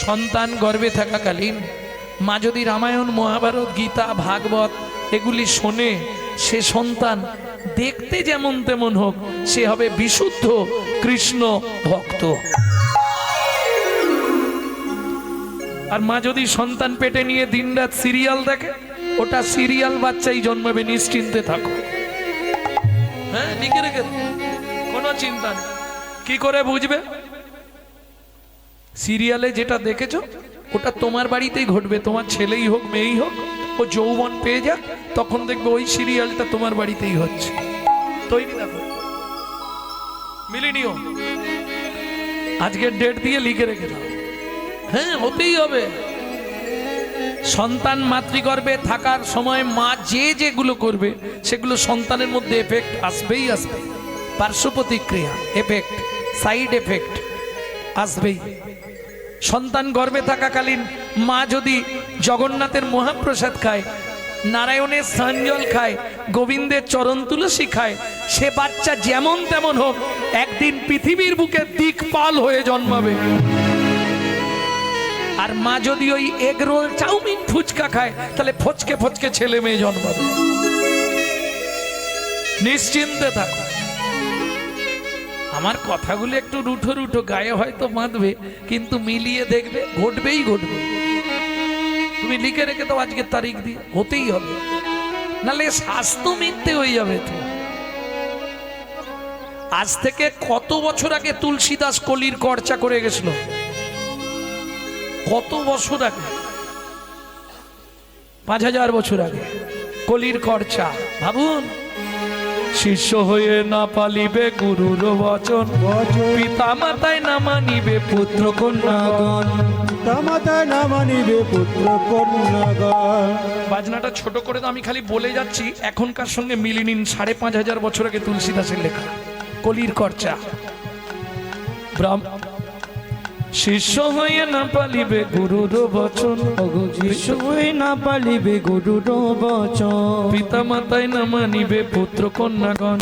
সন্তান গর্ভে থাকাকালীন মা যদি রামায়ণ মহাভারত গীতা ভাগবত এগুলি শোনে, সে সন্তান দেখতে যেমন তেমন হোক, সে হবে বিশুদ্ধ কৃষ্ণ ভক্ত। আর মা যদি সন্তান পেটে নিয়ে দিনরাত সিরিয়াল দেখে, ওটা সিরিয়াল বাচ্চাই জন্মাবে, নিশ্চিন্তে থাকো। হ্যাঁ, লিখে রেখে কোনো চিন্তা নেই। কি করে বুঝবে? সিরিয়ালে যেটা দেখেছো ওটা তোমার বাড়িতেই ঘটবে, তোমার ছেলেই হোক মেয়েই হোক, ও যৌবন পেয়ে যাক, তখন দেখবে ওই সিরিয়ালটা তোমার বাড়িতেই হচ্ছে। তৈরি দেখো, মিলিনিও আজকের ডেট দিয়ে লিখে রেখে দাও। হ্যাঁ, হতেই হবে। সন্তান মাতৃগর্ভে থাকার সময় মা যেগুলো করবে সেগুলো সন্তানের মধ্যে এফেক্ট আসবেই আসবে, পার্শ্ব প্রতিক্রিয়া, এফেক্ট, সাইড এফেক্ট আসবেই। সন্তান গর্ভে থাকাকালীন মা যদি জগন্নাথের মহাপ্রসাদ খায়, নারায়ণের স্নানজল খায়, গোবিন্দের চরণ তুলসী খায়, সে বাচ্চা যেমন তেমন হোক একদিন পৃথিবীর বুকে দিকপাল হয়ে জন্মাবে। আর মা যদি ওই এগ রোল চাউমিন ফুচকা খায়, তাহলে ফচকে ফচকে ছেলে মেয়ে জন্মাবে। নিশ্চিন্তে থাকো। আমার কথাগুলো একটু রুঠো রুঠো, গায়ে হয়তো বাঁধবে, কিন্তু মিলিয়ে দেখবে ঘটবেই ঘটবে। তুমি লিখে রেখে দাও আজকের তারিখ দিয়ে, হতেই হবে, নাহলে স্বাস্থ্য মিথ্যে হয়ে যাবে। তো আজ থেকে কত বছর আগে তুলসীদাস কলির চর্চা করে গেছিল? কত বছর আগে? 5000 বছর আগে কলির চর্চা। ভাবুন, শিষ্য হয়ে না পালিবে গুরুর বচন, পিতা মাতায় না মানিবে পুত্র কন্যাগণ, পিতা মাতায় না মানিবে পুত্র কন্যাগণ। বাজনাটা ছোট করে তো আমি খালি বলে যাচ্ছি, এখনকার সঙ্গে মিলিয়ে নিন। 5500 বছর আগে তুলসীদাসের লেখা কলির চর্চা। শিষ্য হয়ে না পালিবে গুরুর বচন, শিষ্য হয়ে না পালিবে গুরুর বচন, পিতা মাতায় না মানিবে পুত্র কন্যাগণ।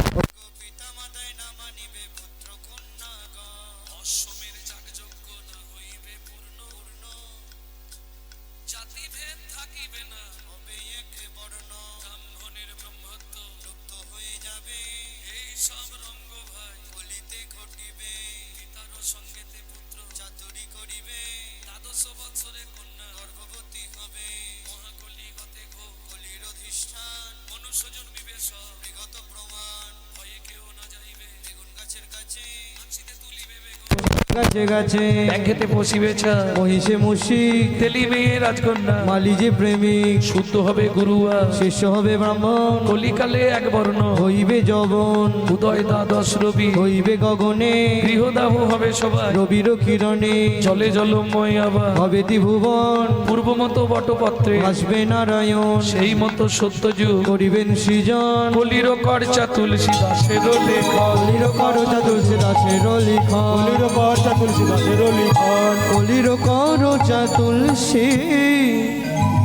গাছে গাছে ব্যাঘেতে বসিবেছে মহিষে মুশিক, তেলিবে রাজকন্যা, মালি যে প্রেমিক, শুদ্ধ হবে গুরুয়া, শিষ্য হবে ব্রাহ্মণ, কলিকালে এক বর্ণ, হইবে যবন, উদয় দ্বাদশ রবি, হইবে গগনে, গৃহদাহ হবে সবাই, রবির কিরণে, জলে জলময় আবার, হবে ত্রিভুবন, পূর্ব মতো বটপত্রে, আসবে নারায়ণ, সেই মতো সত্যযুগ, করিবেন সৃজন, কলির করচা তুলসী দাসের লেখা, কলির করচা তুলসী দাসের লিখন, কলির করচা তুলসী দাসের লিখন, কলির করচা তুলসী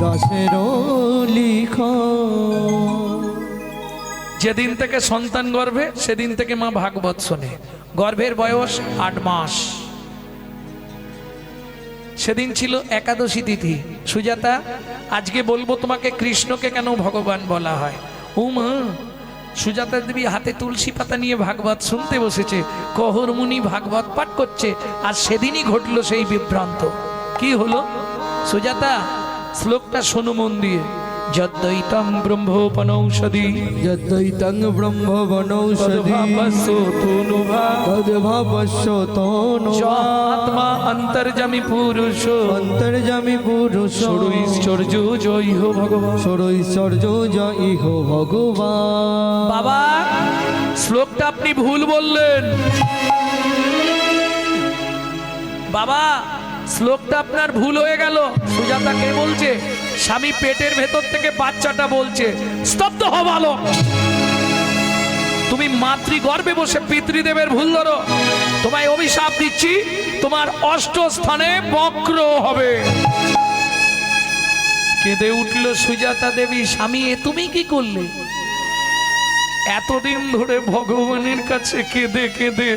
দাসের লিখন। যেদিন থেকে সন্তান গর্ভে, সেদিন থেকে মা ভাগবত শোনে। গর্ভের বয়স 8 মাস। সেদিন ছিল একাদশী তিথি। সুজাতা, আজকে বলবো তোমাকে কৃষ্ণকে কেন ভগবান বলা হয়। ও মা, সুজাতা দেবী হাতে তুলসী পাতা নিয়ে ভাগবত শুনতে বসেছে, কহর মুনি ভাগবত পাঠ করছে, আর সেদিনই ঘটলো সেই বিভ্রান্ত। কি হলো সুজাতা? শ্লোকটা শোনো মন দিয়ে। যদ্দৈতং ব্রহ্মোপনৌষধি, যদ্দৈতং ব্রহ্মবনৌষধি, তদ্ভাবস্যতনুভা, আত্মা অন্তর্যামী পুরুষ, অন্তর্যামী পুরুষ, ষড়ৈশ্বর্য জয় হো ভগবান, ষড়ৈশ্বর্য জয় হো ভগবান। বাবা, শ্লোকটা আপনি ভুল বললেন। বাবা, শ্লোকটা আপনার ভুল হয়ে গেল। সুজাতা কে বলছে? স্বামী পেটের ভেতর থেকে বাচ্চাটা বলছে। স্তব্ধ হও বালক। তুমি মাতৃগর্ভে বসে পিতৃদেবের ভুল ধরো। তোমায় অভিশাপ দিচ্ছি, তোমার 8 স্থানে বক্র হবে। কেঁদে উঠল সুজাতা দেবী। স্বামী, এ তুমি কি করলে? এতদিন ধরে ভগবানের কাছে কেঁদে কেঁদে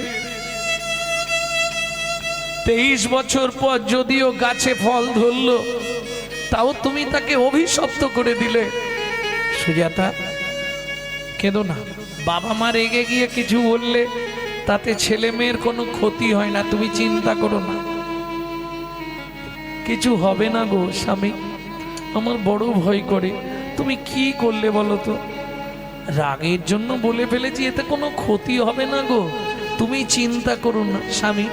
23 বছর পর যদিও গাছে ফল ধরলো, তাও তুমি তাকে অভিশপ্ত করে দিলে। সুজাতা, কেঁদো না। বাবা মা রেগে গিয়ে কিছু বললে তাতে ছেলে মেয়ের কোনো ক্ষতি হয় না, তুমি চিন্তা করো না, কিছু হবে না গো। স্বামী, আমার বড় ভয় করে। তুমি কি করলে বলো তো? রাগের জন্য বলে ফেলেছি, এতে কোনো ক্ষতি হবে না গো, তুমি চিন্তা করো না। স্বামী,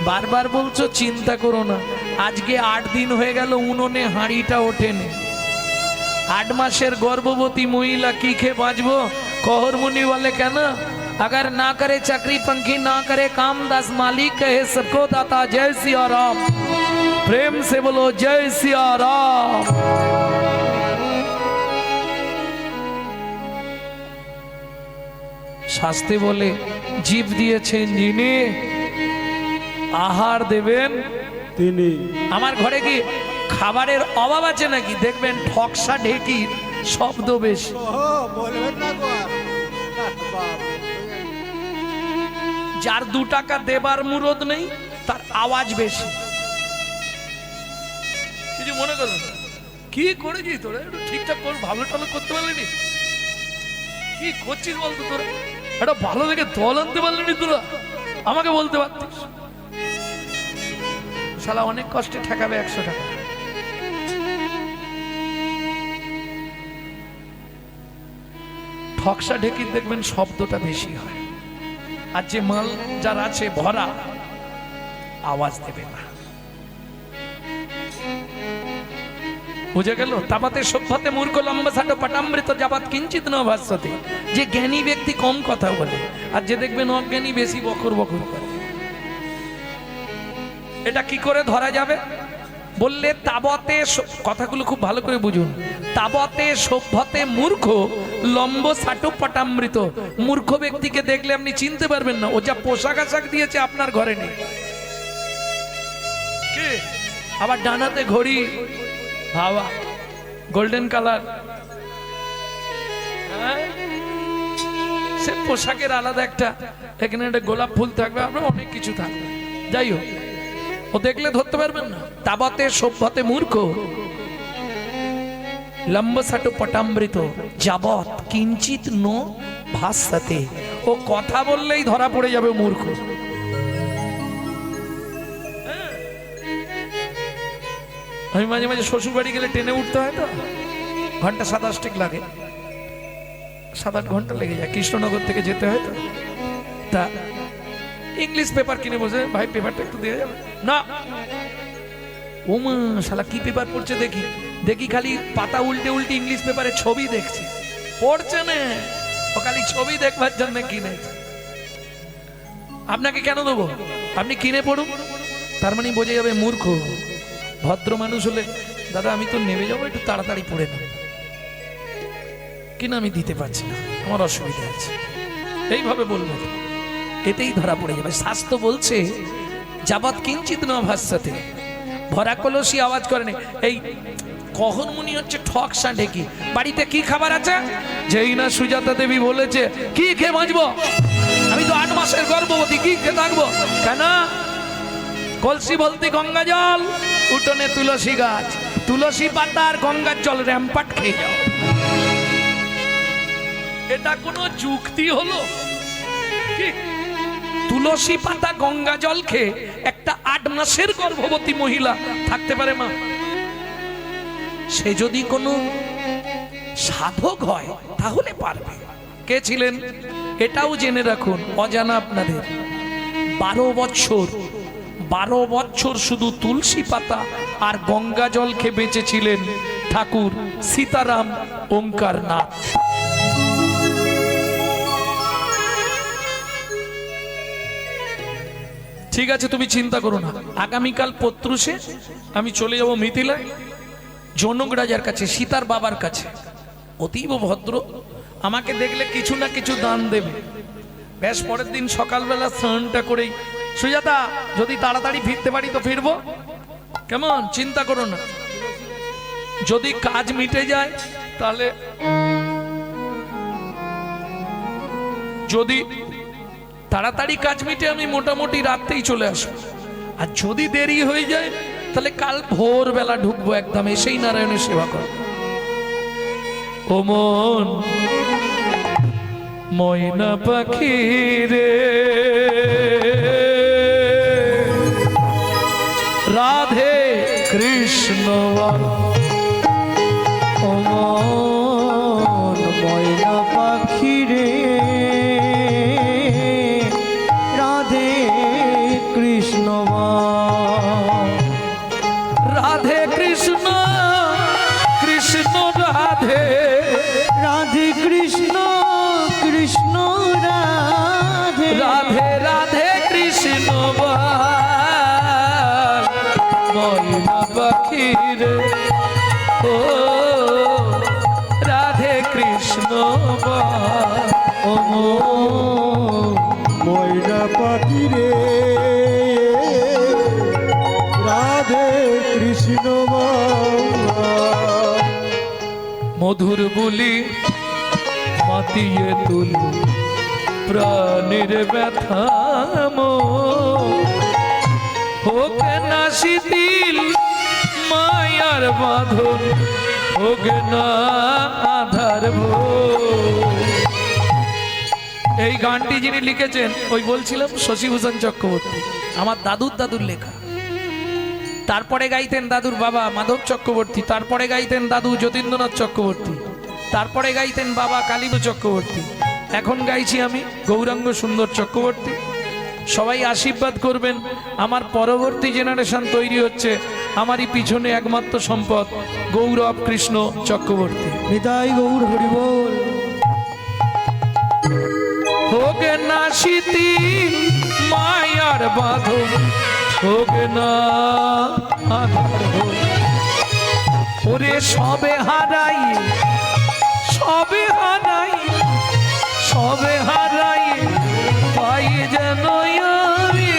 বারবার বলছো চিন্তা করো না, আজকে 8 দিন হয়ে গেল উনুনে হাঁড়িটা ওঠেনি। 8 মাসের গর্ভবতী মহিলা কি খেয়ে বাঁচবো? कहर मुनि वाले कहना, अगर ना करे चक्री पंखी ना करे काम, दास मालिक कहे सबको दाता। जय सिया राम, प्रेम से बोलो जय सिया राम। শাস্তে বলে জীব দিয়েছেন যিনি, আহার দেবেন তিনি। আমার ঘরে কি খাবারের অভাব আছে নাকি? দেখবেন ঠকসা ঢেকির শব্দ বেশি। যার 2 টাকা দেবার মুরদ নেই তার আওয়াজ বেশি। কিছু মনে করবেন না। কি করেছি তোরা? একটু ঠিকঠাক কর, ভালো টালো করতে পারলি? কি করছিস বলতো তোরা? এটা ভালো দেখে দল আনতে পারলি তোরা? আমাকে বলতে পারতিস। শালা অনেক কষ্টে ঠেকাবে 100 টাকা। ঠকসা ঢেকির দেখবেন শব্দটা বেশি হয়, আর যে মাল যার আছে ভরা আওয়াজ দেবে না। বুঝে গেল? তাবাতে সভ্যতে মূর্খ লম্বা সাটো পটামৃত যাবাত কিঞ্চিত ন ভাস্যতে। যে জ্ঞানী ব্যক্তি কম কথা বলে, আর যে দেখবেন অজ্ঞানী বেশি বকর বকর করে। এটা কি করে ধরা যাবে বললে, তাবতে, কথাগুলো খুব ভালো করে বুঝুন। তাবতে সভ্যতে মূর্খ লম্ব সাটো পটামৃত। মূর্খ ব্যক্তিকে দেখলে আপনি চিনতে পারবেন না, ও যা পোশাক আশাক দিয়েছে আপনার ঘরে নেই। কে আবার ডানাতে ঘড়ি, হাওয়া গোল্ডেন কালার, সে পোশাকের আলাদা একটা, এখানে একটা গোলাপ ফুল থাকবে, আপনার অনেক কিছু থাকবে। যাই হোক, ও দেখলে ধরতে পারবেন না। তাবতে সভ্যতে মূর্খ লম্ব সাটো পটামৃত যাবৎ কিঞ্চিত নো ভাস্যতে। ও কথা বললেই ধরা পড়ে যাবে মূর্খ। আমি মাঝে মাঝে শ্বশুর বাড়ি গেলে ট্রেনে উঠতে হয়, তো ঘন্টা 27 লাগে, 7-8 ঘন্টা লেগে যায়। কৃষ্ণনগর থেকে যেতে হয়, তো তা ইংলিশ পেপার কিনে বসে, ভাই পেপারটা একটু দিয়ে যাবে না। ও মা, শালা কি পেপার পড়ছে দেখি দেখি, খালি পাতা উল্টে উল্টে ইংলিশ পেপারে ছবি দেখছে, পড়ছে না, ও খালি ছবি দেখবার জন্য কিনেছে। আপনাকে কেন দেবো? আপনি কিনে পড়ুন, তার মানে বোঝা যাবে মূর্খ। ভদ্র মানুষ হলে, দাদা আমি তো নেমে যাবো, একটু তাড়াতাড়ি পড়ে নেব, কিনা আমি দিতে পারছি না, আমার অসুবিধা আছে, এইভাবে বলবো, এতেই ধরা পড়ে যাবে। শাস্ত্র বলছে যাবৎ কিঞ্চিত ন ভাস্যতে, ভরা কলসি আওয়াজ করে না। এই কখন মুনি হচ্ছে ঠকসা ঢেকি। বাড়িতে কি খাবার আছে? যেই না সুজাতা দেবী বলেছে কি খেয়ে বাঁচবো, আমি তো 8 মাসের গর্ভবতী, কি খেয়ে থাকবো? কেন? কলসি বলতে গঙ্গা জল, উঠোনে তুলসী গাছ, তুলসী পাতা আর গঙ্গার জল র্যাম্পাট খেয়ে যাও। এটা কোনো যুক্তি হলো? কি তুলসী পাতা গঙ্গা জল খেয়ে একটা 8 মাসের গর্ভবতী মহিলা থাকতে পারে মা? সে যদি কোনো সাধক হয় তাহলে পারবে। কে ছিলেন এটাও জেনে রাখুন, অজানা আপনাদের। 12 বছর শুধু তুলসী পাতা আর গঙ্গা জল খেয়ে বেঁচেছিলেন ঠাকুর সীতারাম ওঙ্কার নাথ। ঠিক আছে, তুমি চিন্তা করো না। আগামীকাল প্রত্যুষে আমি চলে যাব মিথিলায়, জনক রাজার কাছে, সীতার বাবার কাছে। অতীব ভদ্র, আমাকে দেখলে কিছু না কিছু দান দেবে। বেশ, পরের দিন সকালবেলা স্নানটা করেই, সুজাতা যদি তাড়াতাড়ি ফিরতে পারি তো ফিরবো, কেমন? চিন্তা করো না। যদি কাজ মিটে যায় তাহলে, যদি তাড়াতাড়ি কাজ মিটে আমি মোটামুটি রাতেই চলে আসবো। আর যদি দেরি হয়ে যায় তাহলে কাল ভোরবেলা ঢুকবো, একদম এসেই নারায়ণের সেবা করব। ও মন ময়না পাখি রে, রাধে কৃষ্ণ বল। ও মন ময়না পাখি রে, রাধে কৃষ্ণ বল। রাধে কৃষ্ণ কৃষ্ণ রাধে, রাধে কৃষ্ণ কৃষ্ণ রাধে, রাধে রাধে কৃষ্ণ বল। ময়না পাখি রে, ও রাধে কৃষ্ণ বল। ও ময়না পাখি রে, রাধে কৃষ্ণ বল। মধুর বুলি মাতিয়ে তুল প্রাণীর ব্যথা হোক না শিথিল মায়ার বাঁধন, হোক না আধার ভোর। এই গানটি যিনি লিখেছেন ওই বলছিলাম শশীভূষণ চক্রবর্তী, আমার দাদুর দাদুর লেখা। তারপরে গাইতেন দাদুর বাবা মাধব চক্রবর্তী, তারপরে গাইতেন দাদু যতীন্দ্রনাথ চক্রবর্তী, তারপরে গাইতেন বাবা কালীবু চক্রবর্তী, এখন গাইছি আমি গৌরাঙ্গ সুন্দর চক্রবর্তী। সবাই আশীর্বাদ করবেন, আমার পরবর্তী জেনারেশন তৈরি হচ্ছে, আমারই পিছনে একমাত্র সম্পদ গৌরব কৃষ্ণ চক্রবর্তী। নিতাই গৌর হরি বল। হোক না শিথিল মায়ার বাঁধন, হোক না আধার ভোর। ওরে সবে হারাই সবে হারাই সবে হারাই পাই যেন আমি।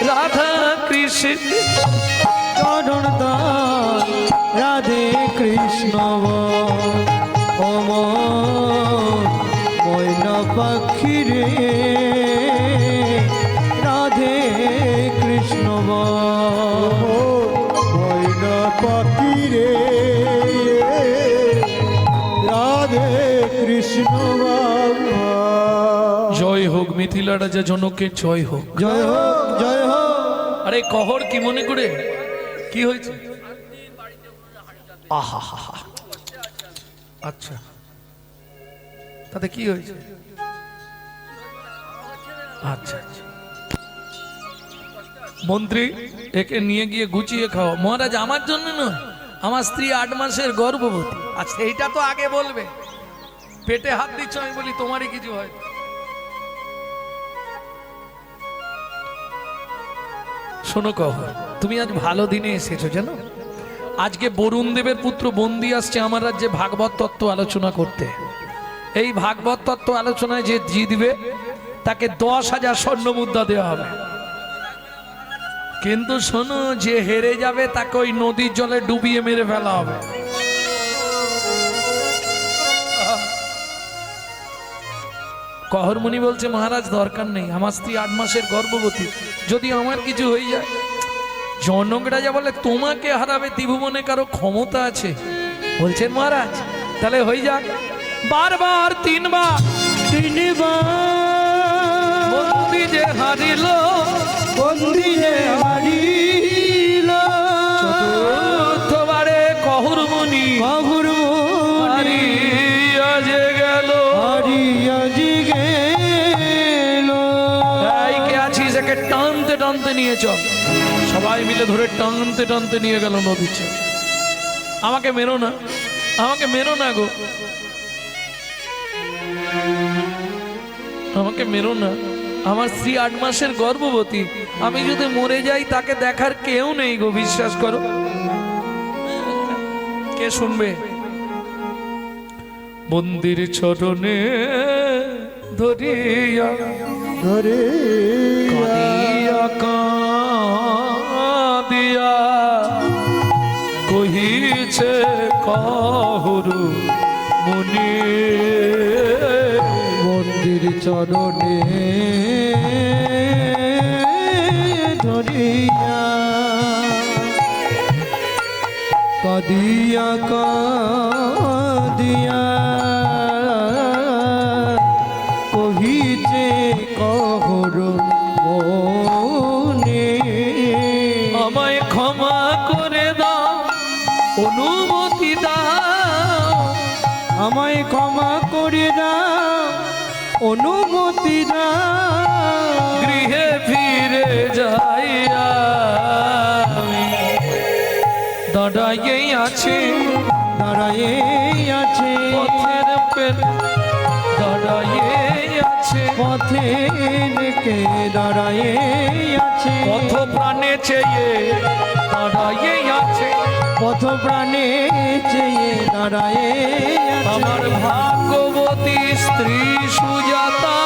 রাধা কৃষ্ণ চরণ দান, রাধে কৃষ্ণ বল। ও ময়না পাখি রে, রাধে কৃষ্ণ বল। ময়না পাখি রে, রাধে কৃষ্ণ বল। জয় হোক মিথিলা রাজা জনকের জয় হোক। জয় হোক জয় হোক। আরে কহর কি মনে করে কি হয়েছে? আহা হা হা, আচ্ছা তাতে কি হয়েছে? আচ্ছা আচ্ছা, মন্ত্রী একে নিয়ে গিয়ে গুছিয়ে খাও। মহারাজ আমার জন্য নয়, আমার স্ত্রী 8 মাসের গর্ভবতী। আচ্ছা এইটা তো আগে বলবে, পেটে হাত দিচ্ছ আমি বলি তোমারই কিছু হয়। শোনো কহর, তুমি আজ ভালো দিনে এসেছো জানো। আজকে বরুণ দেবের পুত্র বন্দি আসছে আমার রাজ্যে ভাগবত তত্ত্ব আলোচনা করতে। এই ভাগবত তত্ত্ব আলোচনায় যে জিতবে তাকে 10,000 স্বর্ণ মুদ্রা দেওয়া হবে। কিন্তু শোনো, যে হেরে যাবে তাকে ওই নদীর জলে ডুবিয়ে মেরে ফেলা হবে। কহরমুনি বলছে মহারাজ দরকার নেই, আমার স্ত্রী 8 মাসের গর্ভবতী, যদি আমার কিছু হয়ে যায়। জনক রাজা বলে তোমাকে হারাবে ত্রিভুবনে কারো ক্ষমতা আছে? বলছেন মহারাজ তাহলে হয়ে যাক। বারবার 3 বার বন্দি যে হারিল, বন্দি যে হারিল, চতুর্থবারে কহরমুনি হারিয়া যে গেল। হারিয়া যে গেল। এই কে আছিস, একে টানতে টানতে নিয়ে চল। সবাই মিলে ধরে টানতে টানতে নিয়ে গেল নদীর চর। আমাকে মেরো না, আমাকে মেরো না গো, আমাকে মেরো না। আমার স্ত্রী 8 মাসের গর্ভবতী, আমি যদি মরে যাই তাকে দেখার কেউ নেই গো, বিশ্বাস করো। কে শুনবে? মন্দির চরণে ধরিয়া ধরে কাঁদিয়া কাঁদিয়া কহিছে কহরু মুনি, মোদির চরণে ধরিয়া কাঁদিয়া কাঁদিয়া কহিছে কহর মনে আমায় ক্ষমা করে দাও, অনুমতি দাও, আমায় ক্ষমা করে দাও, অনুমতি দাও, গৃহে ফিরে যাই আমি। দাঁড়াইয়ে আছে দাঁড়ায়ে আছে পথের পেন, দাঁড়াইয়ে আছে পথে রেখে দাঁড়ায়ে আছে পথ প্রাণে চেয়ে, দাঁড়াইয়ে আছে পথ প্রাণে চেয়ে দাঁড়ায়ে আছে আমার ভাগ্যবতী স্ত্রী সুজাতা।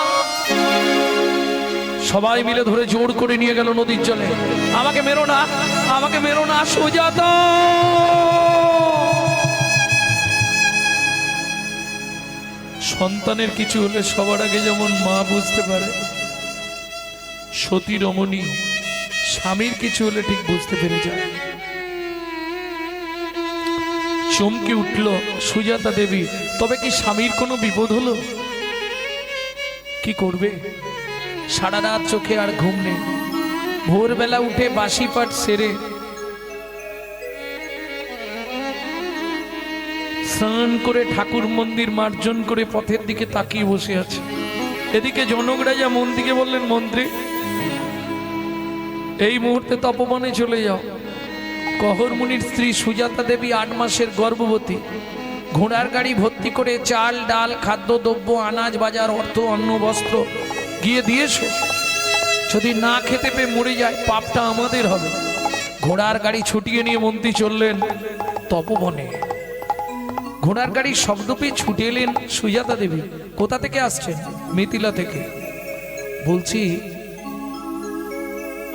সবাই মিলে ধরে জোর করে নিয়ে গেল নদীর জলে। আমাকে মেরো না, আমাকে মেরো না সুজাতা। সন্তানের কিছু হলে সবার আগে যেমন মা বুঝতে পারে, সতী রমণী স্বামীর কিছু হলে ঠিক বুঝতে পেরে যায়। চমকে উঠল সুজাতা দেবী। তবে কি স্বামীর কোনো বিপদ হলো? কি করবে? সারা রাত চোখে আর ঘুম নেই। ভোরবেলা উঠে বাসি পাঠ সেরে স্নান করে ঠাকুর মন্দির মার্জন করে পথের দিকে তাকিয়ে বসে আছে। এদিকে জনক রাজা মন্ত্রীকে বললেন, মন্ত্রী এই মুহূর্তে তপবনে চলে যাও। কহর মুনির স্ত্রী সুজাতা দেবী 8 মাসের গর্ভবতী। ঘোড়ার গাড়ি ভর্তি করে চাল ডাল খাদ্যদ্রব্য আনাজ বাজার অর্থ অন্ন বস্ত্র গিয়ে দিয়েছো। যদি না খেতে পেয়ে মরে যায় পাপটা আমাদের হবে। ঘোড়ার গাড়ি ছুটিয়ে নিয়ে মন্ত্রী চললেন তপবনে। ঘোড়ার গাড়ির শব্দ পেয়ে ছুটে এলেন সুজাতা দেবী। কোথা থেকে আসছেন? মিথিলা থেকে। বলছি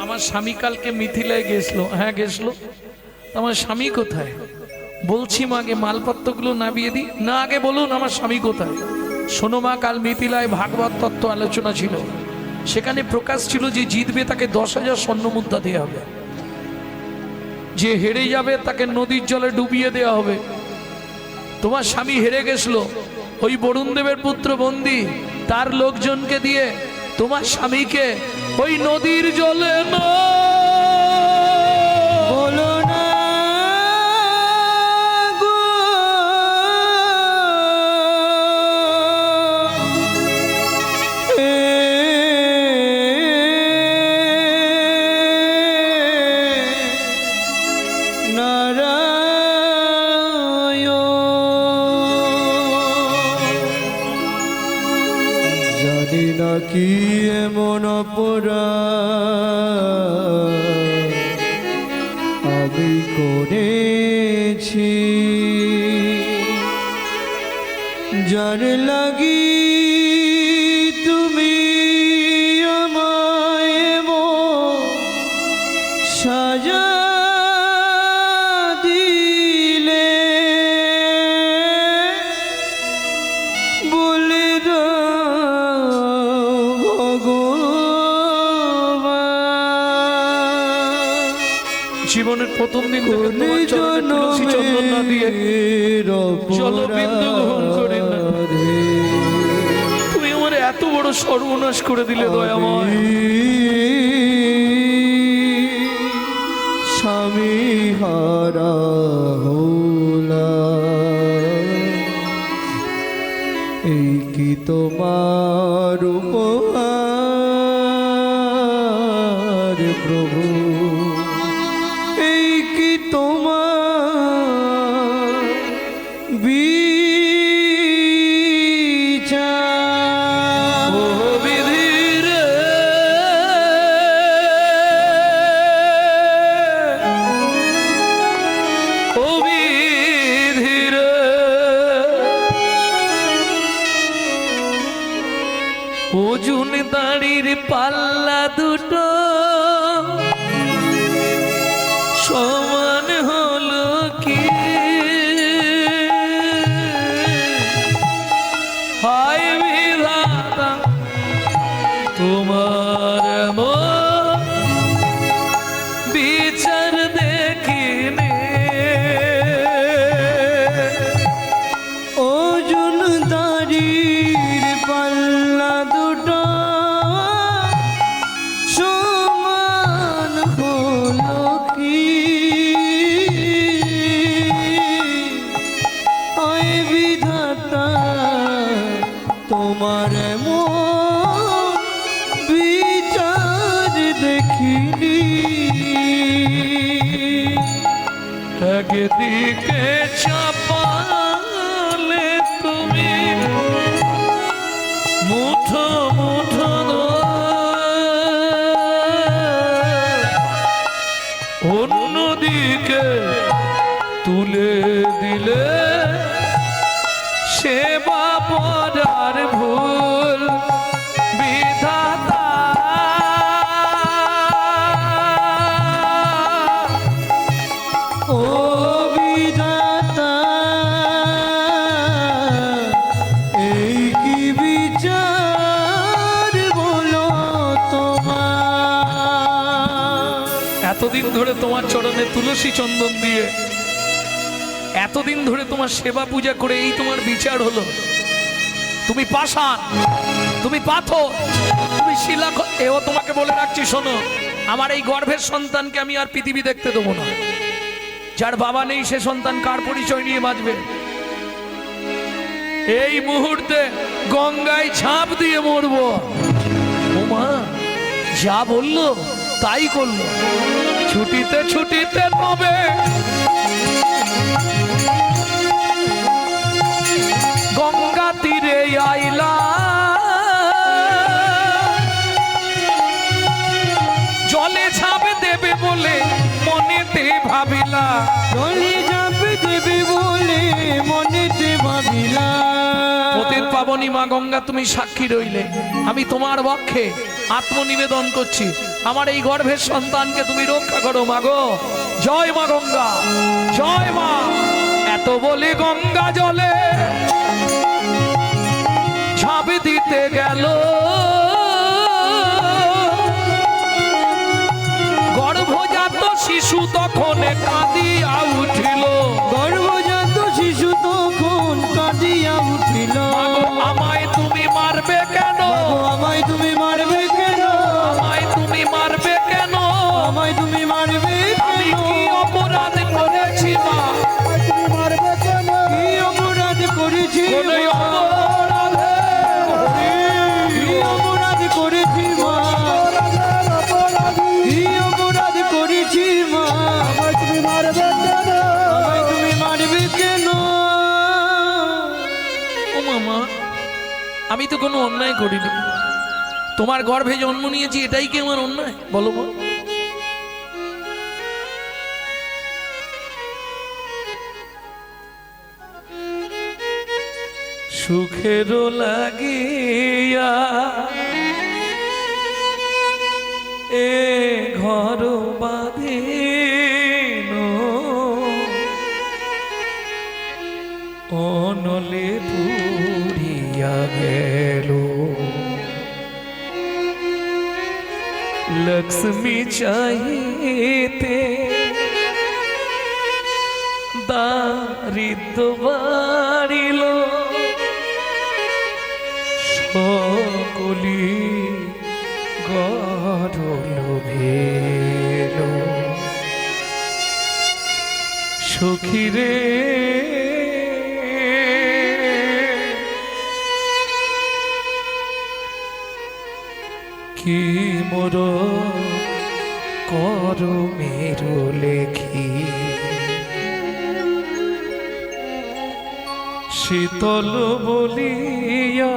আমার স্বামী কালকে মিথিলায় গেছিল। হ্যাঁ গেছিল। আমার স্বামী কোথায়? বলছি মা আগে মালপত্রগুলো নামিয়ে দিই। না আগে বলুন আমার স্বামী কোথায়? শোনো মা, কাল মিথিলায় ভাগবত তত্ত্ব আলোচনা ছিল। সেখানে প্রকাশ ছিল যে জিতবে তাকে 10,000 স্বর্ণ মুদ্রা দেওয়া হবে, যে হেরে যাবে তাকে নদীর জলে ডুবিয়ে দেওয়া হবে। তোমার স্বামী হেরে গেছিল, ওই বরুণ দেবের পুত্র বন্দী তার লোকজনকে দিয়ে তোমার স্বামীকে ওই নদীর জলে বলো না গো, নারায়ণ জানি না কি এমন অপরাধ আমি করেছি, যার লাগি তুমি আমায় এমন সাজা দিলে। বলে দাও ভগবান, জীবনের প্রথম দিন থেকে তোমার চরণে তুলসী চন্দন না দিয়ে জলবিন্দু গ্রহণ করে না। তুমি আমার এত বড় সর্বনাশ করে দিলে দয়াময়। স্বামী হারা হলাম, এই কি তোমার উপহার প্রভু, এই কি তোমার বিচার। ও বিধির ও বিধির ওজন দাড়ির পাল্লা দুটো সমান হলো কি? হায় বিধাতা তোমার এমন বিচার দেখিনি। একদিকে চাপালে তুমি মুঠো মুঠো অন্যদিকে তুলে দিলে সেবা পড়ার ভুল বিধাতা। ও বিধাতা, এই কি বিচার বলো তোমার। এতদিন ধরে তোমার চরণে তুলসী চন্দন দিয়ে, এতদিন ধরে তোমার সেবা পূজা করে এই তোমার বিচার হলো? তুমি পাষাণ, তুমি পাথর, তুমি শিলা। এও তোমাকে বলে রাখছি, শোনো, আমার এই গর্ভের সন্তানকে আমি আর পৃথিবী দেখতে দেবো না। যার বাবা নেই সে সন্তান কার পরিচয় নিয়ে বাঁচবে? এই মুহূর্তে গঙ্গায় ঝাঁপ দিয়ে মরবো। ওমা যা বললো তাই করলো। ছুটিতে ছুটিতে তবে গঙ্গা তীরে আইলা, জলে ঝাঁপ দেবে বলে মনেতে ভাবিলা। জলে ঝাঁপ দেবে বলে মনেতে ভাবিলা। পতিত পাবনী মা গঙ্গা, তুমি সাক্ষী রইলে। আমি তোমার পক্ষে আত্মনিবেদন করছি, আমার এই গর্ভের সন্তানকে তুমি রক্ষা করো মা গো। জয় মা গঙ্গা, জয় মা। এত বলে গঙ্গা জলে ঝাঁপ দিতে গেল, গর্ভজাত শিশু তখন কাঁদিয়া উঠিল। গর্ভজাত শিশু তখন কাঁদিয়া উঠিল। আমায় তুমি মারবে কেন? আমায় তুমি মারবে কেন? আমায় তুমি মারবে কেন? আমায় তুমি মারবে আমি কি অপরাধ করেছি মা? তুমি মারবে কেন? কি অপরাধ করেছি? কোনো অপরাধে কি অপরাধ করেছি মা? কি অপরাধ করেছি মা? আমায় তুমি মারবে কেন? আমায় তুমি মারবে কেন? ও মামা, আমি তো কোনো অন্যায় করিনি। তোমার গর্ভে জন্ম নিয়েছি, এটাই কি আমার অন্যায়? বলো মা। সুখের লাগিয়া এ ঘর বাঁধিন, অনলে পুরিয়া গেল। লক্ষ্মী চাহিতে দারিদ্র বাড়িল, সকলি গরল ভেল। সখীরে কি মোর কর মেরো লেখি, শীতল বলিয়া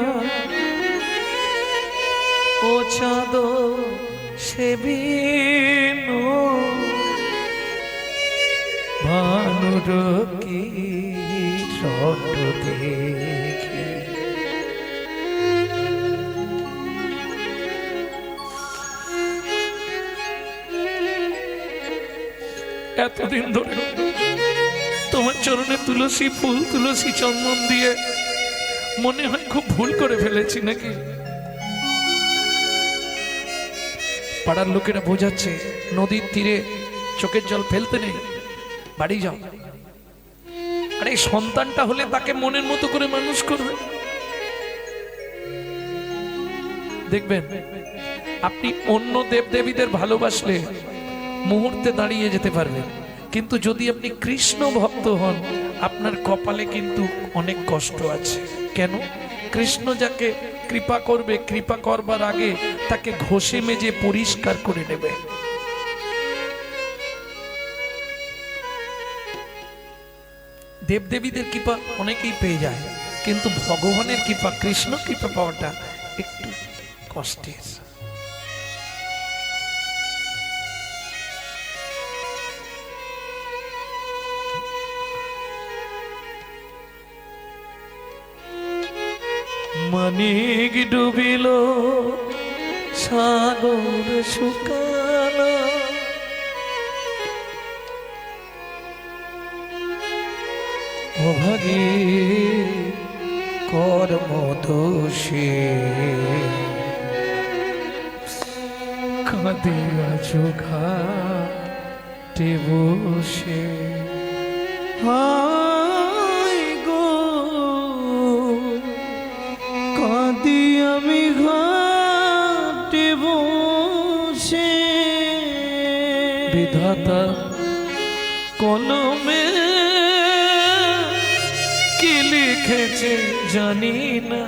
ও চাঁদ সেবিন, ভানুর কি রট দেখি। এতদিন ধরে তোমার চরণে তুলসী ফুল, তুলসী চন্দন দিয়ে মনে হয় খুব ভুল করে ফেলেছি নাকি? পাড়ার লোকেরা বোঝাচ্ছে নদীর তীরে চোখের জল ফেলতে নেই, বাড়ি যাও। আরে সন্তানটা হলে তাকে মনের মতো করে মানুষ করবে। দেখবেন আপনি অন্য দেবদেবীদের ভালোবাসলে মুহূর্তে দাঁড়িয়ে যেতে পারবেন, কিন্তু যদি আপনি কৃষ্ণ ভক্ত হন আপনার কপালে কিন্তু অনেক কষ্ট আছে। কেন? কৃষ্ণ যাকে কৃপা করবে, কৃপা করবার আগে তাকে ঘষে মেজে পরিষ্কার করে নেবে। দেবদেবীদের কৃপা অনেকেই পেয়ে যায়, কিন্তু ভগবানের কৃপা, কৃষ্ণ কৃপা পাওয়াটা একটু কষ্টের। মানিক ডুবিল সাগর শুকালো, অভাগী কর্ম দোষে কাঁদিয়া ঘাটে বসে। হায় গো কাঁদি আমি ঘাটে বসে, বিধাতা কলমে কি লিখেছে জানি না,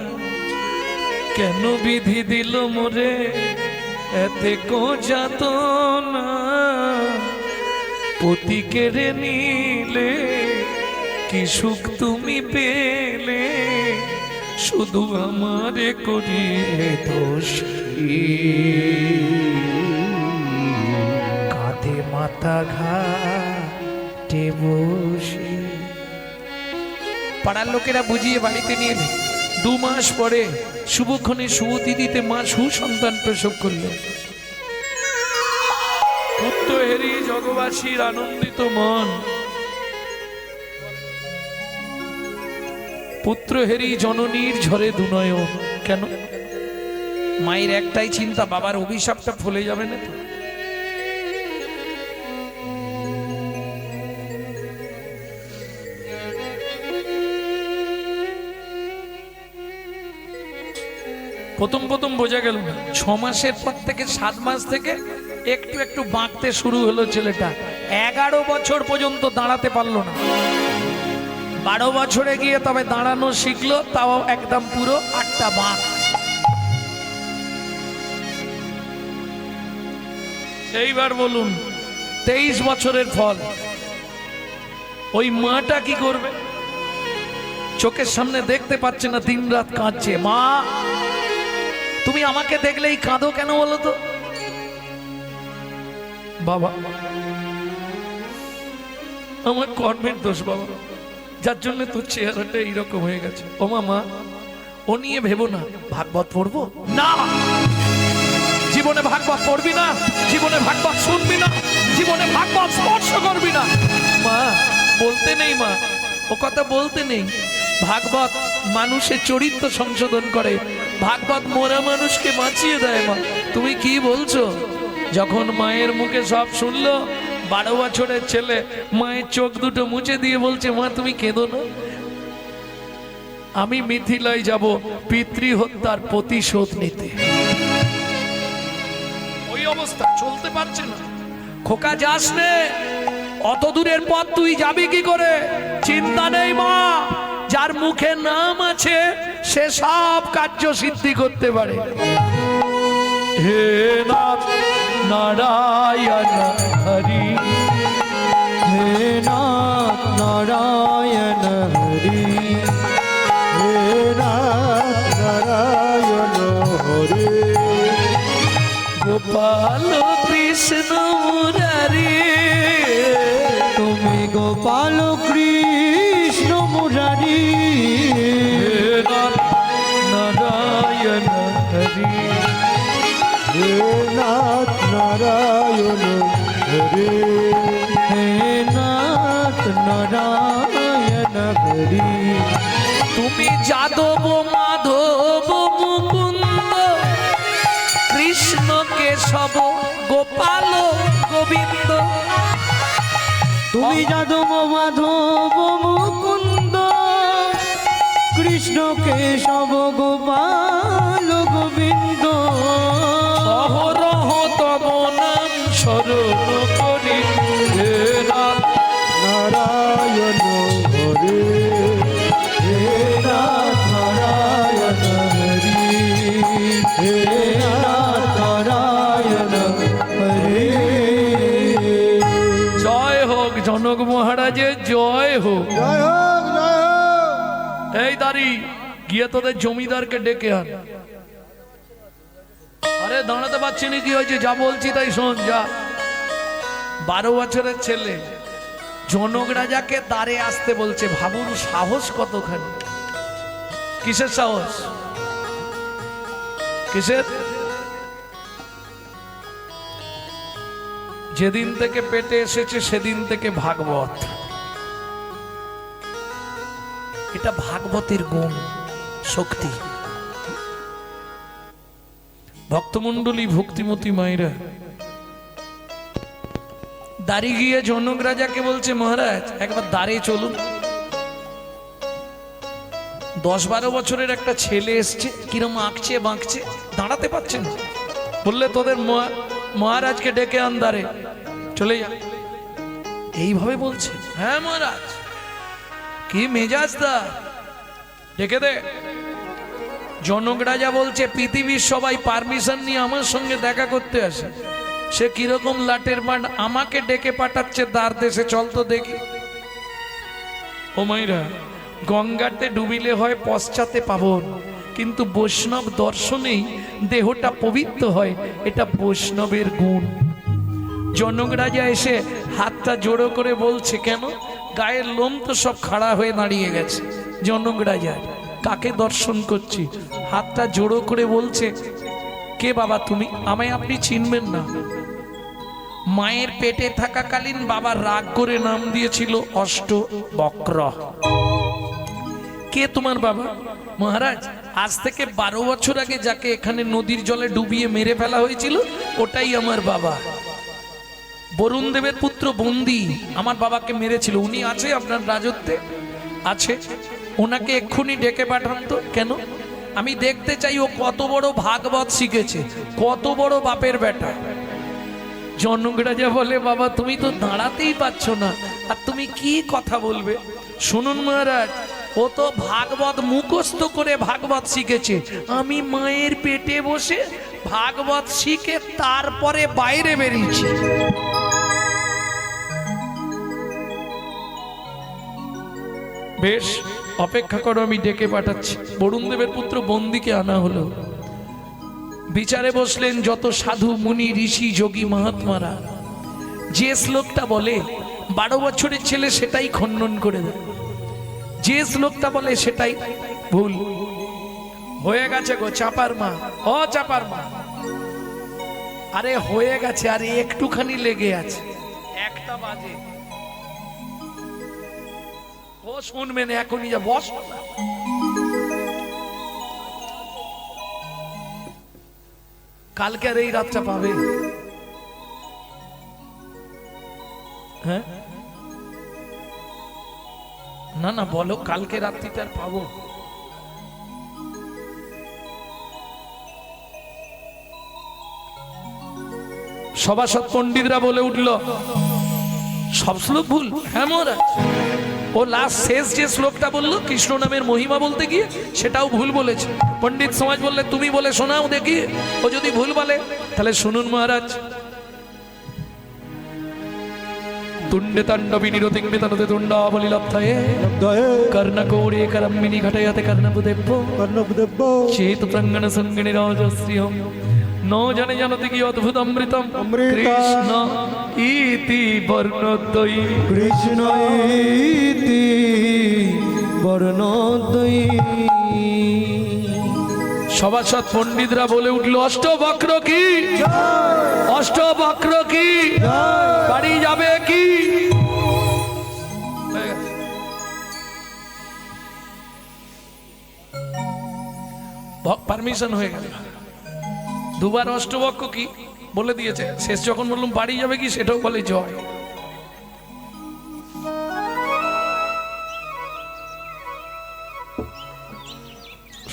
কেন বিধি দিল মোরে এতে কো যাতনা। পতি কেড়ে নিলে কি সুখ তুমি পেলে, শুধু আমারে করিলে দোষী। কাঁধে মাথা ঘাটে বসে। পাড়ার লোকেরা বুঝিয়ে বাড়িতে নিয়ে এলেন। 2 মাস পরে শুভক্ষণে শুভতিথিতে মা সুসন্তান প্রসব করলেন। পুত্র হেরি জগবাসীর আনন্দিত মন, পুত্র হেরি জননীর ঝরে দুনয়ন। কেন? মায়ের একটাই চিন্তা, বাবার অভিশাপটা ফলে যাবে না তো। প্রথম প্রথম বোঝা গেল না, 6 মাসের পর থেকে 7 মাস থেকে একটু একটু বাঁকতে শুরু হলো ছেলেটা। 11 বছর পর্যন্ত দাঁড়াতে পারলো না। 12 বছরে গিয়ে তবে দাঁড়ানো শিখলো, তাও একদম পুরো 8টা বাঁক। এইবার বলুন 23 বছরের ফল। ওই মাটা কি করবে? চোখের সামনে দেখতে পাচ্ছে না, দিন রাত কাঁদছে। মা তুমি আমাকে দেখলেই কাঁদো কেন বলো তো? বাবা আমার কর্মের দোষ বাবা, যার জন্য তোর চেহারাটা এইরকম হয়ে গেছে। ও মা, ও নিয়ে ভেবো না। ভাগবত পড়বো না, জীবনে ভাগবত পড়বি না, জীবনে ভাগবত শুনবি না, জীবনে ভাগবত স্পর্শ করবি না। মা বলতে নেই, মা ও কথা বলতে নেই। ভাগবত মানুষের চরিত্র সংশোধন করে, ভাগবত মোরা মানুষকে বাঁচিয়ে দেয়। মা তুমি কি বলছো? যখন মায়ের মুখে সব শুনলো, 12 বছরের ছেলে মায়ের চোখ দুটো মুছে দিয়ে বলছে, মা তুমি কেঁদো না, আমি মিথিলায় যাব পিতৃহত্যার প্রতিশোধ নিতে। ওই অবস্থা, চলতে পারছে না। খোকা যাস নে, অত দূরের পথ তুই যাবি কি করে? চিন্তা নেই মা, যার মুখে নাম আছে সে সব কার্য সিদ্ধি করতে পারে। হে নাথ নারায়ণ হরি, হে নাথ নারায়ণ হরি, হে নাথ নারায়ণ হরি। গোপাল কৃষ্ণ মুরারি, তুমি গোপাল কৃষ্ণ মুরারি। হে নাথ নারায়ণ হরি, হে নাথ নারায়ণ হরি, হে নাথ নারায়ণ হরি। তুমি যাদব মাধব মুকুন্দ, কৃষ্ণ কেশব গোপাল গোবিন্দ। তুমি যাদব মাধব মুকুন্দ, কৃষ্ণ কেশব গোপাল গোবিন্দ। অহরহ তব নাম স্মরণ করি, হে নাথ নারায়ণ হরে, হে নাথ নারায়ণ জয় হোক। জয় হোক জয় হোক। এই দাঁড়ি গিয়ে তোদের জমিদারকে ডেকে আন। আরে দাঁড়াতে পারছি না, কি হয়েছে যা বলছি তাই শোন যা। 12 বছরের ছেলে জনক রাজাকে দ্বারে আসতে বলছে। ভাবুন সাহস কতখানি। কিসের সাহস? কিসের? যেদিন থেকে পেটে এসেছে সেদিন থেকে ভাগবত। এটা ভাগবতের গুণ শক্তি। ভক্তমন্ডলী ভক্তিমতী মায়েরা দাঁড়িয়ে গিয়ে জনক রাজাকে বলছে মহারাজ একবার দাঁড়িয়ে চলুন। 10-12 বছরের একটা ছেলে এসছে, কিরম আঁকছে বাঁকছে, দাঁড়াতে পারছে না। বললে তোদের মহারাজকে ডেকে আন দাঁড়ে, চলে যা। এইভাবে বলছে। হ্যাঁ মহারাজ। কি মেজাজ দা, ডেকে দে। জনক রাজা বলছে পৃথিবীর সবাই পারমিশন নিয়ে আমার সঙ্গে দেখা করতে আসে, সে কিরকম লাটের মান আমাকে ডেকে পাঠাচ্ছে দ্বার দেশে, চল তো দেখি। ও মাইরা, গঙ্গাতে ডুবিলে হয় পশ্চাতে পাবন, কিন্তু বৈষ্ণব দর্শনেই দেহটা পবিত্র হয়, এটা বৈষ্ণবের গুণ। জনক রাজা এসে হাতটা জোড়ো করে বলছে, কেন? গায়ের লোম তো সব খাড়া হয়ে দাঁড়িয়ে গেছে। জনক রাজা কাকে দর্শন করছি? হাতটা জোড়ো করে বলছে, কে বাবা তুমি? আমায় আপনি চিনবেন না। মায়ের পেটে থাকাকালীন বাবা রাগ করে নাম দিয়েছিল অষ্টবক্র। কে তোমার বাবা? মহারাজ আজ থেকে 12 বছর আগে যাকে এখানে নদীর জলে ডুবিয়ে মেরে ফেলা হয়েছিল ওটাই আমার বাবা। বরুণ দেবের পুত্র বন্দি আমার বাবাকে মেরেছিল, উনি আছে আপনার রাজত্বে? আছে। ওনাকে এক্ষুনি ডেকে পাঠান তো। কেন? আমি দেখতে চাই ও কত বড় ভাগবত শিখেছে, কত বড় বাপের বেটা। জনক রাজা বলে, বাবা তুমি তো দাঁড়াতেই পারছ না, আর তুমি কি কথা বলবে? শুনুন মহারাজ, ও তো ভাগবত মুখস্থ করে ভাগবত শিখেছে। আমি মায়ের পেটে বসে ভাগবত শিখে তারপরে বাইরে বেরিয়েছি। বেশ অপেক্ষা করো, আমি ডেকে পাঠাচ্ছি। বরুণ দেবের পুত্র বন্দিকে আনা হলো। বিচারে বসলেন যত সাধু মুনি ঋষি যোগী মহাত্মারা। যে শ্লোকটা বলে 12 বছরের ছেলে সেটাই খণ্ডন করে দেয়, যে শ্লোকটা বলে সেটাই ভুল। হয়ে গেছে গো চাপার মা, ও চাপার মা, আরে হয়ে গেছে, আরে একটুখানি লেগে আছে, 1টা বাজে। ও শুনবেন এখনই, যা বস। কালকে আর এই রাতটা পাবে? হ্যাঁ না না বলো, কালকে রাত্রিটা পাবো? সভাসদ পণ্ডিতরা বলে উঠল, সব শ্লোক ভুল। হ্যাঁ মহারাজ, ও লাস্ট শেষ যে শ্লোকটা বললো কৃষ্ণ নামের মহিমা বলতে গিয়ে সেটাও ভুল বলেছে। পণ্ডিত সমাজ বললে, তুমি বলে শোনাও দেখি, ও যদি ভুল বলে। তাহলে শুনুন মহারাজ, তুণ্ডে তাণ্ডবী নিরতিঙ্গে তনতে তুণ্ডাবলি লব্ধয়ে কর্ণকৌড়ে করম্মিনি ঘটয়তে কর্ণবুদেব্য চেত প্রাঙ্গণ সঙ্গিনী রাজশ্রিয়ম ন জানে জানতে কি অদ্ভুত অমৃতম কৃষ্ণ ইতি বর্ণদ্বয়ী, কৃষ্ণ ইতি বর্ণদ্বয়ী। সভাসদ পণ্ডিতরা বলে উঠল, অষ্টবক্র কি? অষ্টবক্র কি? বাড়ি যাবে কি? পারমিশন হয়ে গেল। দুবার অষ্টবক্র কি বলে দিয়েছে। শেষ যখন বললাম বাড়ি যাবে কি, সেটাও বলে জয়।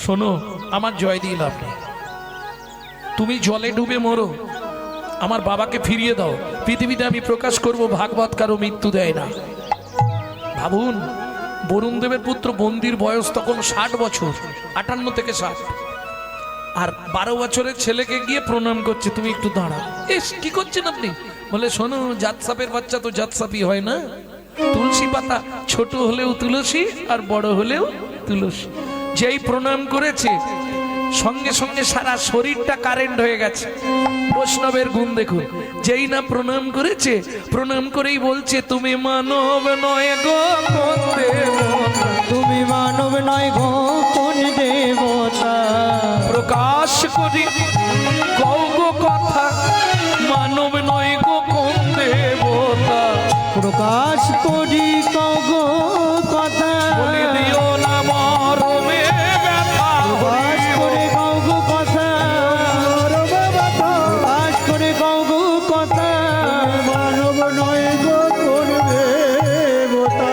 শোনো, আমার জয় দিয়ে লাভ নেই। তুমি জলে ডুবে মরো, আমার বাবাকে ফিরিয়ে দাও। পৃথিবীতে আমি প্রকাশ করব ভাগবত কারো মৃত্যু দেয় না। ভাবুন, বরুণ দেবের পুত্র বন্দির বয়স তখন 60 বছর, 58 থেকে 60। আর 12 বছরের ছেলেকে গিয়ে প্রণাম করছে, তুমি একটু দাঁড়া। এস কি করছেন আপনি? বলে, শোনো, জাত সাপের বাচ্চা তো জাত সাপই হয় না। তুলসী পাতা ছোট হলেও তুলসী আর বড় হলেও তুলসী। যেই প্রণাম করেছে সঙ্গে সঙ্গে সারা শরীরটা কারেন্ট হয়ে গেছে। বৈষ্ণবের গুণ দেখুন, যেই না প্রণাম করেছে, প্রণাম করেই বলছে তুমি মানব নয় গো কোন দেবতা, তুমি মানব নয় গো কোন দেবতা, প্রকাশ করি কও গো কথা, মানব নয় গো কোন দেবতা, প্রকাশ করি কও গো কথা, বলে দিও না মরমে ব্যথা, প্রকাশ করে কও গো কথা, প্রকাশ করে কও গো কথা, মানব নয় গো কোন দেবতা।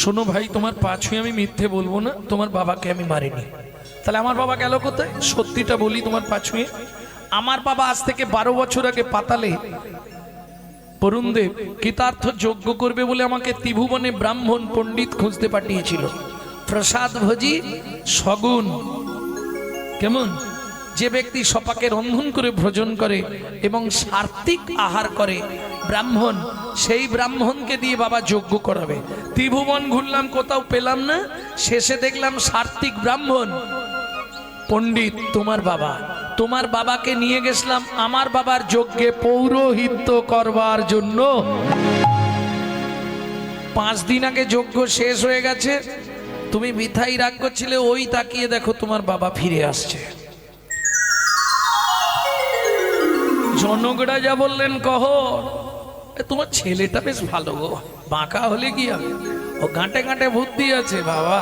শোনো ভাই, তোমার পা ছুঁয়ে আমি মিথ্যে বলবো না, তোমার বাবাকে আমি মারিনি। তাহলে আমার বাবা গেল কোথায়? সত্যিটা বলি তোমার পা ছুঁয়ে, আমার বাবা আজ থেকে 12 বছর আগে পাতালে বরুণদেব কৃতার্থ যজ্ঞ করবে বলে আমাকে ত্রিভুবনে ব্রাহ্মণ পণ্ডিত খুঁজতে পাঠিয়েছিল। প্রসাদ ভোজি সগুণ, কেমন? যে ব্যক্তি সপাকে রন্ধন করে ভোজন করে এবং সাত্ত্বিক আহার করে ব্রাহ্মণ, সেই ব্রাহ্মণকে দিয়ে বাবা যজ্ঞ করাবে। ত্রিভুবন ঘুরলাম, কোথাও পেলাম না, শেষে দেখলাম সাত্ত্বিক ব্রাহ্মণ পণ্ডিত তোমার বাবা। তোমার বাবাকে নিয়ে গেছিলাম আমার বাবার যজ্ঞে পৌরোহিত্য করবার জন্য। 5 দিন আগে যজ্ঞ শেষ হয়ে গেছে, তুমি মিঠাই রাগ করছিলে, ওই তাকিয়ে দেখো তোমার বাবা ফিরে আসছে। জনকরা যা বললেন, কহ তোমার ছেলেটা বেশ ভালো গো, বাঁকা হলে কি হবে, ও গাঁটে গাঁটে বুদ্ধি আছে বাবা,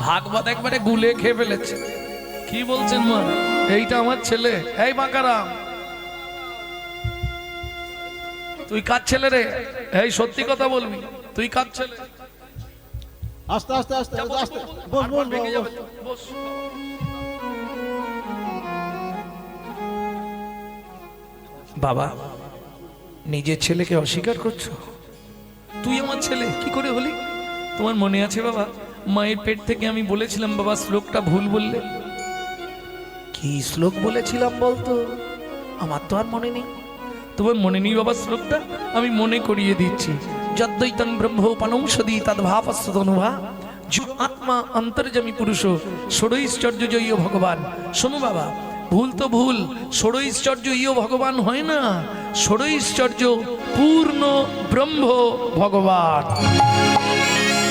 ভাগবত একবারে গুলে খেয়ে ফেলেছে। কি বলছেন মা? এইটা আমার ছেলে। এই বাঁকারাম, তুই কার ছেলে রে? এই সত্যি কথা বলবি, তুই কার ছেলে? আস্তে আস্তে আস্তে যা, বস, আস্তে বস, বস বস, বস ভেঙে যাবে বস। তো, বস। বাবা, নিজের ছেলেকে অস্বীকার করছো? তুই আমার ছেলে কি করে হলি? তোমার মনে আছে বাবা, মায়ের পেট থেকে আমি বলেছিলাম বাবা শ্লোকটা ভুল বললে। কি শ্লোক বলেছিলাম বলতো? আমার তো আর মনে নেই। তোমার মনে নেই বাবা শ্লোকটা? আমি মনে করিয়ে দিচ্ছি। যদ্দৈতং ব্রহ্মোপনৌষধি তদ্ভাবস্তনুভা যু আত্মা অন্তর্যামী পুরুষ ষড়ৈশ্চর্য জয়ী ভগবান। শোনো বাবা, ভুল তো ভুল, ষড়ৈশ্চর্য ইয় ভগবান হয় না, ষড়ৈশ্চর্য পূর্ণ ব্রহ্ম ভগবান।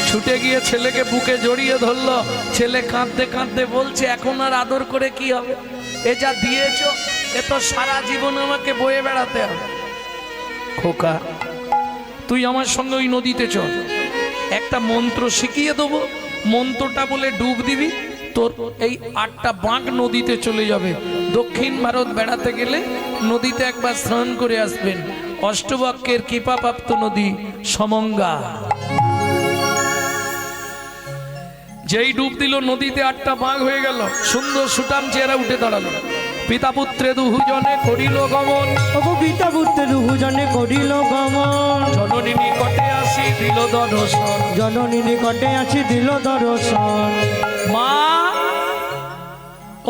ছুটে গিয়ে ছেলেকে বুকে জড়িয়ে ধরলো, ছেলে কাঁদতে কাঁদতে বলছে এখন আর আদর করে কি হবে, এ যা দিয়েছ এ তো সারা জীবন আমাকে বয়ে বেড়াতে হবে। খোকা, তুই আমার সঙ্গে ওই নদীতে চল, একটা মন্ত্র শিখিয়ে দেবো, মন্ত্রটা বলে ডুব দিবি, তোর এই 8টা বাঁক নদীতে চলে যাবে। দক্ষিণ ভারত বেড়াতে গেলে নদীতে একবার স্নান করে আসবেন, অষ্টবক্রের কৃপাপ্রাপ্ত নদী সমঙ্গা। যেই ডুব দিল নদীতে 8টা বাঘ হয়ে গেল, সুন্দর সুটাম চেহারা উঠে দাঁড়ালো। পিতা পুত্রে দুজনে করিল গমন, ওগো পিতা পুত্র দুজনে করিল গমন, জননী নিকটে আসি দিল দর্শন। জননী নিকটে আসি দিল দর্শন। মা,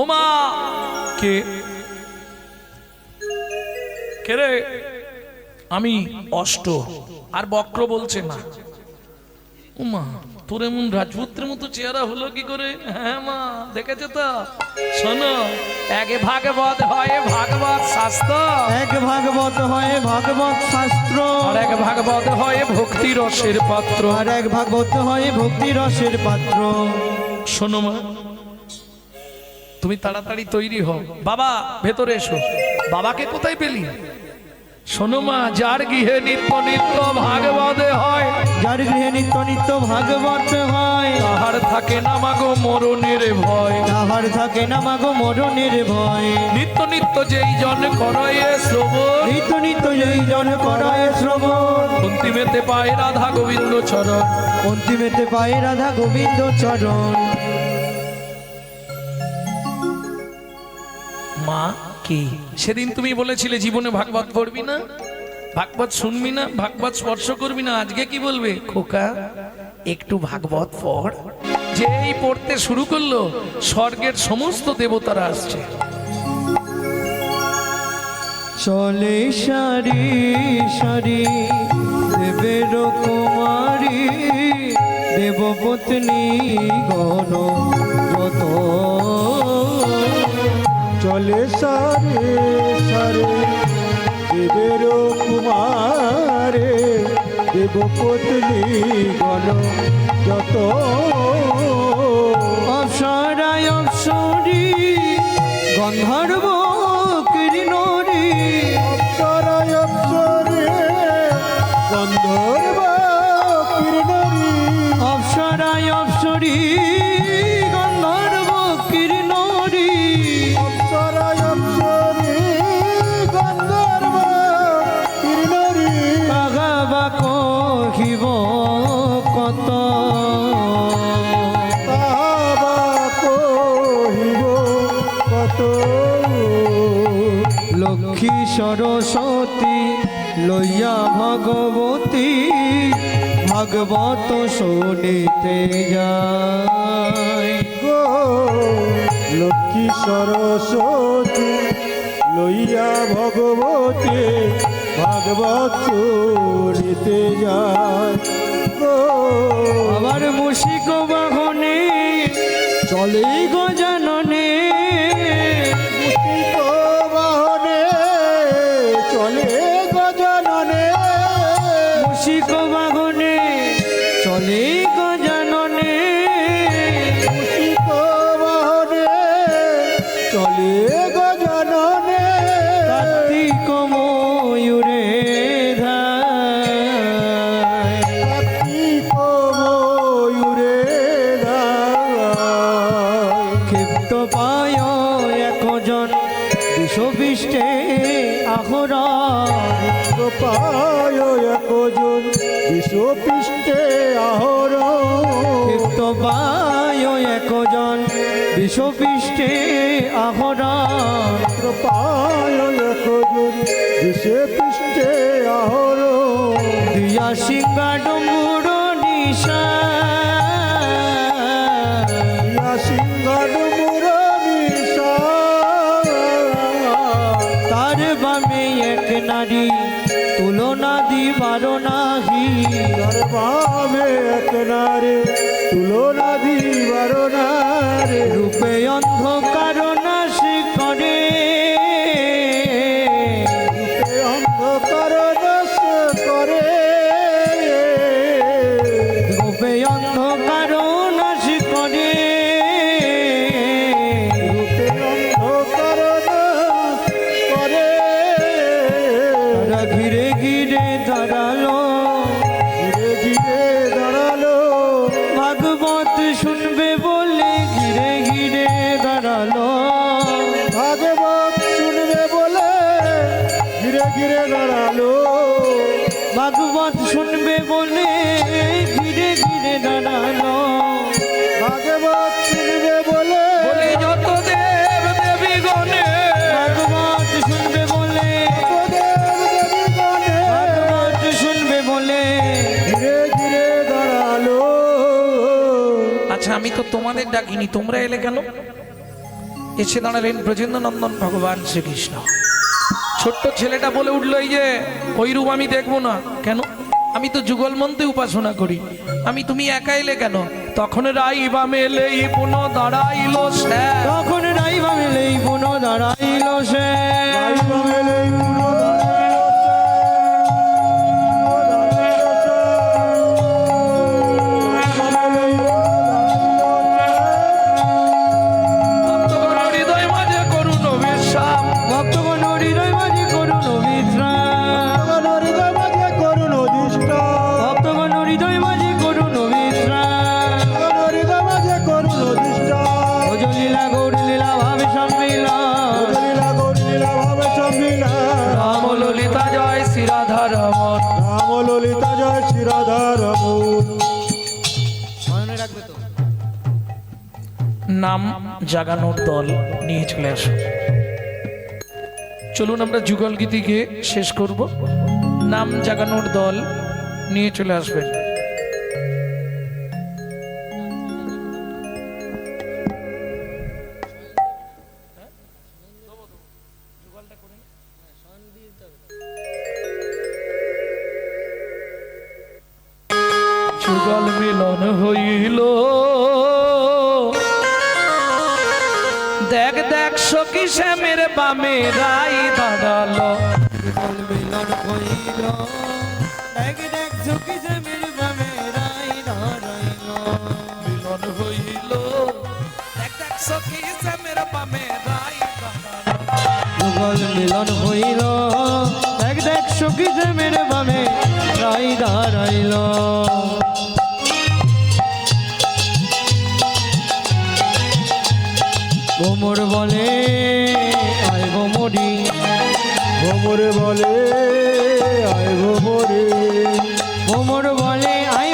ও মা, কে কে রে? আমি অষ্ট। আর বক্র বলছে মা। ও মা, তোর এমন রাজপুত্রের মতো চেহারা হলো কি করে? হ্যাঁ মা, দেখেছো তো? শোনো, এক ভাগবত হয় ভাগবত শাস্ত্র, এক ভাগবত হয় ভাগবত শাস্ত্র, আর এক ভাগবত হয় ভক্তি রসের পাত্র। আর এক ভাগবত হয় ভক্তি রসের পাত্র। শোনো মা, তুমি তাড়াতাড়ি তৈরি হও। বাবা ভেতরে এসো। বাবাকে কোথায় পেলি? শোনো মা, যার গৃহে নিত্য নিত্য ভাগবত হয়, যার গৃহে নিত্য নিত্য ভাগবত হয়, তাহার থাকে না মাগো মরণের ভয়। তাহার থাকে না মাগো মরণের ভয়। নিত্য নিত্য যেই জন করয়ে শ্রবণ, নিত্য নিত্য যেই জন করায় শ্রবণ, অন্তিমেতে পায় রাধা গোবিন্দ চরণ। অন্তিমেতে পায় রাধা গোবিন্দ চরণ। মা, কি সেদিন তুমি বলেছিলে জীবনে ভাগবত পড়বি না, ভাগবত শুনবি না, ভাগবত স্পর্শ করবি না, আজকে কি বলবে? খোকা, একটু ভাগবত পড়। যেই পড়তে শুরু করলো, স্বর্গের সমস্ত দেবতারা আসছে। চলে সারি সারি দেবের কুমারী দেবপত্নী গণ যত চলে সারে সারে দেবের কুমারে দেবপত্নী গণ যত অপ্সরায় অপ্সরী গন্ধর্ব কিরণরী অপ্সরায় অপ্সরে গন্ধর্ব কিরণরী অপ্সরায় অপ্সরী গন্ধর্ব কিরণরী অপ্সরায় অপ্সরে গন্ধর্ব কিরণরী কাগাবা কহিব কত তাহাবা কহিব কত লক্ষ্মী সরস্বতী লইয়া ভগবতী ভাগবত শুনিতে যায় গো লক্ষ্মী সরস্বতী লইয়া ভগবতী ভাগবত চুরিতে যায় গো আবার মুশিক বাহনে চলে গজাননে মুশিক বাহনে চলে গজাননে মুশিক বাহনে চলে গজাননে মুশিক বাহনে চলে গজাননে কার্তিক ময়ূরে ধায় কার্তিক ময়ূরে ধায় ক্ষিপ্ত পায় একজন বিশ্বপৃষ্ঠে আহরা পায় একজন বিশ্বপৃষ্ঠে আহর ক্ষিপ্ত পায় একজন বিশ্বপৃষ্ঠে আহরা পায় একজন বিশ্বপৃষ্ঠে আহর দিয়া সিংহা ডম্বুর নিশা সিংহাড মুরনিশা তার বামে এক নারী তুলনা দিবার নাহি ভাবে এক নারে তুলনা দিবার নারে রূপে অন্ধকার নাশ করে রূপে অন্ধকার নাশ করে রূপে অন্ধকার নাশ করে রূপে অন্ধকার নাশ করে তারা ঘিরে ঘিরে দাঁড়ালো ধীরে ধীরে দাঁড়ালো ভাগবত শুনবে বলে ঘিরে ঘিরে দাঁড়ালো ভাগবত শুনবে বলে ধীরে ধীরে দাঁড়ালো ভাগবত শুনবে বলে ঘিরে ঘিরে দাঁড়ালো ভাগবত শুনবে বলে বলে যত দেব দেবী গণে ভাগবত শুনবে বলে দেব দেবীগণে ভাগবত শুনবে বলে ধীরে ধীরে দাঁড়ালো আচ্ছা আমি তো তোমাদের ডাকিনি, তোমরা এলে কেন? এসে দাঁড়ালেন ব্রজেন্দ্র নন্দন ভগবান শ্রীকৃষ্ণ। ছোট্ট ছেলেটা বলে উঠলো, এই যে ওই রূপ আমি দেখবো না। কেন? আমি তো যুগল মন্ত্রে উপাসনা করি। আমি তুমি একা এলে কেন? তখন রাইবা মেলে পুনঃ দাঁড়াইল সে। তখন রাইবা মেলেই পুনঃ দাঁড়াইল সে রাইবা মেলেই পুরো ভক্তগণ হৃদয় মাঝে করুণ বিশ্রাম। ভক্তগণ হৃদয় মাঝে করুণ বিশ্রাম হৃদয় মাঝে করুণ অধিষ্ঠা ভক্তগণ হৃদয় মাঝে করুণ বিশ্রাম হৃদয় মাঝে করুণ অধিষ্ঠা ভোজ লীলা গৌর লীলা ভাবে সম্মিলন লীলা গৌরী লীলা ভাবে সম্মিলা রাম ললিতা জয় শ্রী রাধা রমন। রাম ললিতা জয় শ্রী রাধা রমন মনে রাখবে তো নাম জাগানোর দল নিয়ে চলে আসুন। চলুন আমরা যুগল গীতিকে শেষ করব। নাম জাগানোর দল নিয়ে চলে আসবেন। মিলন হইল দেখ দেখ সখী শ্যামের বামে রাই দাঁড়ালো যুগল মিলন হইল দেখ দেখ ঝুঁকি জমির বামে রাই দাঁড়াইল মিলন হইল দেখ দেখ সখী শ্যামের বামে রাই দাঁড়ালো যুগল মিলন হইল দেখ দেখ সখী জমির বামে রাই দাঁড়াইল ভ্রমর বলে আয় ভ্রমরি ভ্রমরে বলে আয় ভ্রমরে ভ্রমর বলে আয়